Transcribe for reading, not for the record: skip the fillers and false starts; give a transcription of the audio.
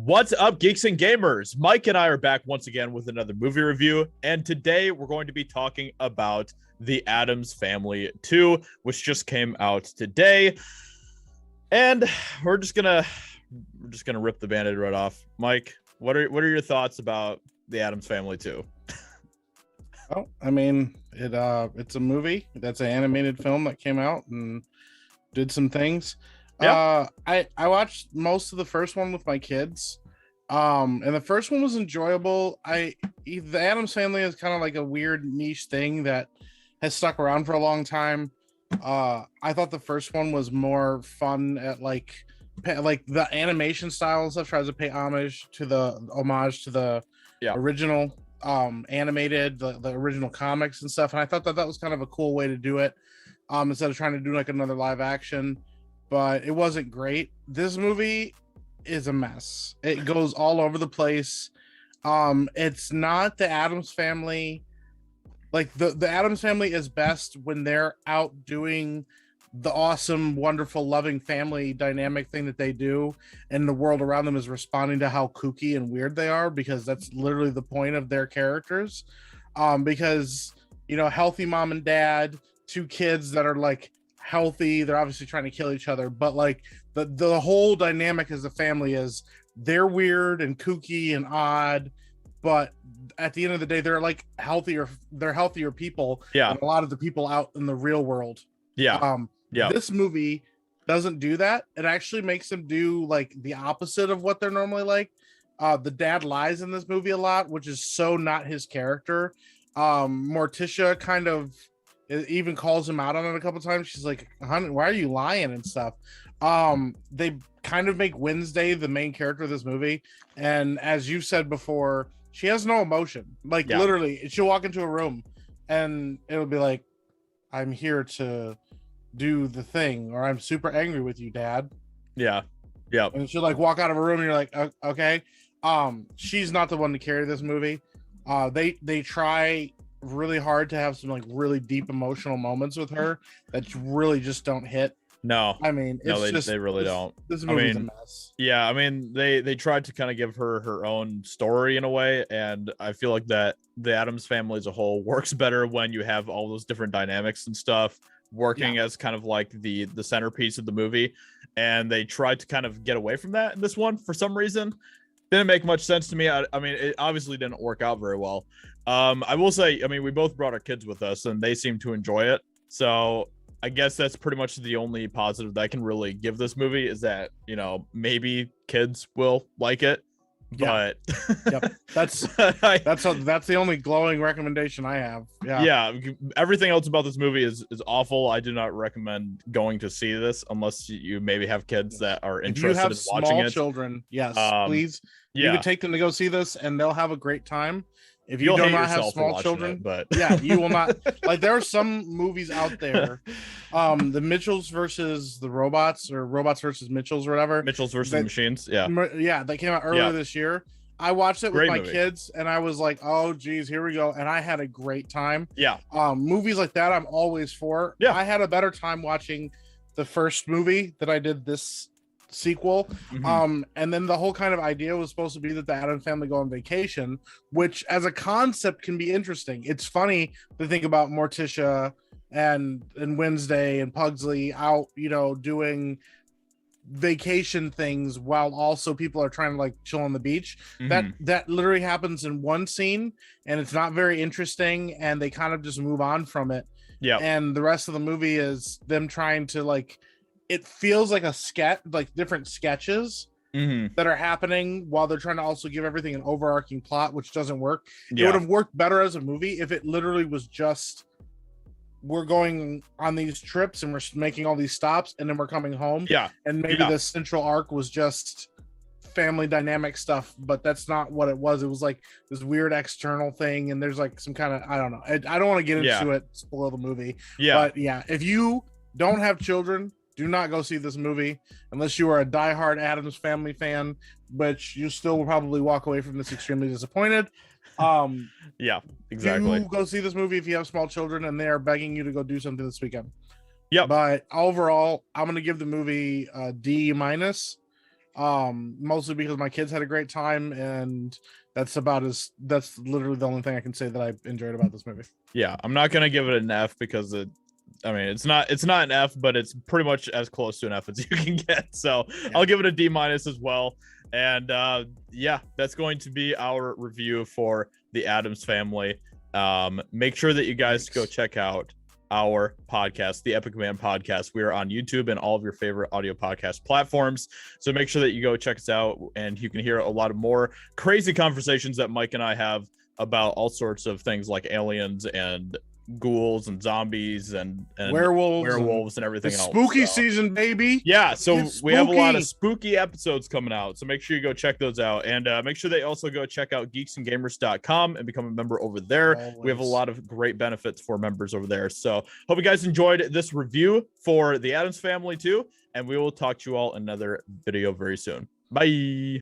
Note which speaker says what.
Speaker 1: What's up, Geeks and Gamers? Mike and I are back once again with another movie review, and today we're going to be talking about The Addams Family 2, which just came out today. And we're just gonna rip the band-aid right off. Mike, what are your thoughts about The Addams Family 2?
Speaker 2: Oh, I mean, it's a movie. That's an animated film that came out and did some things.
Speaker 1: Yeah.
Speaker 2: I watched most of the first one with my kids. And the first one was enjoyable. The Addams Family is kind of like a weird niche thing that has stuck around for a long time. I thought the first one was more fun at like the animation style and stuff tries to pay homage to the original animated the original comics and stuff, and I thought that was kind of a cool way to do it, instead of trying to do like another live action. But it wasn't great. This movie is a mess. It goes all over the place. It's not the Addams Family. Like the Addams Family is best when they're out doing the awesome, wonderful, loving family dynamic thing that they do, and the world around them is responding to how kooky and weird they are, because that's literally the point of their characters. Because healthy mom and dad, two kids that are like healthy, they're obviously trying to kill each other, but like the whole dynamic as a family is they're weird and kooky and odd, but at the end of the day they're like healthier people than a lot of the people out in the real world. This movie doesn't do that. It actually makes them do like the opposite of what they're normally like. The dad lies in this movie a lot, which is so not his character. Morticia kind of even calls him out on it a couple times. She's like, "Honey, why are you lying?" and stuff. They kind of make Wednesday the main character of this movie, and as you said before, she has no emotion. Literally, she'll walk into a room and it'll be like, "I'm here to do the thing," or "I'm super angry with you, Dad." And she'll like walk out of a room and you're like, okay. She's not the one to carry this movie. They try really hard to have some like really deep emotional moments with her that really just don't hit.
Speaker 1: No,
Speaker 2: I mean,
Speaker 1: they really don't.
Speaker 2: This movie's a mess.
Speaker 1: Yeah, I mean, they tried to kind of give her own story in a way, and I feel like that the Addams Family as a whole works better when you have all those different dynamics and stuff working as kind of like the centerpiece of the movie, and they tried to kind of get away from that in this one for some reason. Didn't make much sense to me. I mean, it obviously didn't work out very well. I will say, I mean, we both brought our kids with us and they seem to enjoy it, so I guess that's pretty much the only positive that I can really give this movie, is that maybe kids will like it. But
Speaker 2: that's the only glowing recommendation I have.
Speaker 1: Everything else about this movie is awful. I do not recommend going to see this unless you maybe have kids that are interested in watching it.
Speaker 2: Children, please, you could take them to go see this and they'll have a great time. If you do not have small children,
Speaker 1: but
Speaker 2: you will not. Like, there are some movies out there, the Mitchells versus the Robots, or Robots versus Mitchells, or whatever.
Speaker 1: Mitchells versus the Machines.
Speaker 2: That came out earlier this year. I watched it with my kids, and I was like, "Oh, geez, here we go!" And I had a great time. Movies like that, I'm always for. I had a better time watching the first movie than I did this sequel. And then the whole kind of idea was supposed to be that the Addams Family go on vacation, which as a concept can be interesting. It's funny to think about Morticia and Wednesday and Pugsley out doing vacation things while also people are trying to like chill on the beach. That literally happens in one scene, and it's not very interesting, and they kind of just move on from it. And the rest of the movie is them trying to like, it feels like a sketch, like different sketches that are happening while they're trying to also give everything an overarching plot, which doesn't work. It would have worked better as a movie if it literally was just, we're going on these trips and we're making all these stops and then we're coming home. And maybe the central arc was just family dynamic stuff, but that's not what it was. It was like this weird external thing, and there's like some kind of, I don't know. I don't want to get into it, spoil the movie. But if you don't have children, do not go see this movie unless you are a diehard Addams Family fan, which you still will probably walk away from this extremely disappointed.
Speaker 1: Exactly.
Speaker 2: Do go see this movie if you have small children and they are begging you to go do something this weekend.
Speaker 1: Yep.
Speaker 2: But overall, I'm going to give the movie a D-. Mostly because my kids had a great time, and that's literally the only thing I can say that I enjoyed about this movie.
Speaker 1: Yeah, I'm not gonna give it an F because it's not an F, but it's pretty much as close to an F as you can get. So yeah. I'll give it a D- as well. And yeah, that's going to be our review for the Addams Family. Make sure that you guys go check out our podcast, the Epic Man Podcast. We are on YouTube and all of your favorite audio podcast platforms. So make sure that you go check us out, and you can hear a lot of more crazy conversations that Mike and I have about all sorts of things like aliens and ghouls and zombies and werewolves and everything else.
Speaker 2: Spooky season, baby.
Speaker 1: Yeah, so we have a lot of spooky episodes coming out, so make sure you go check those out, and make sure they also go check out geeksandgamers.com and become a member over there. Always. We have a lot of great benefits for members over there. So hope you guys enjoyed this review for the Addams Family too, and we will talk to you all in another video very soon. Bye.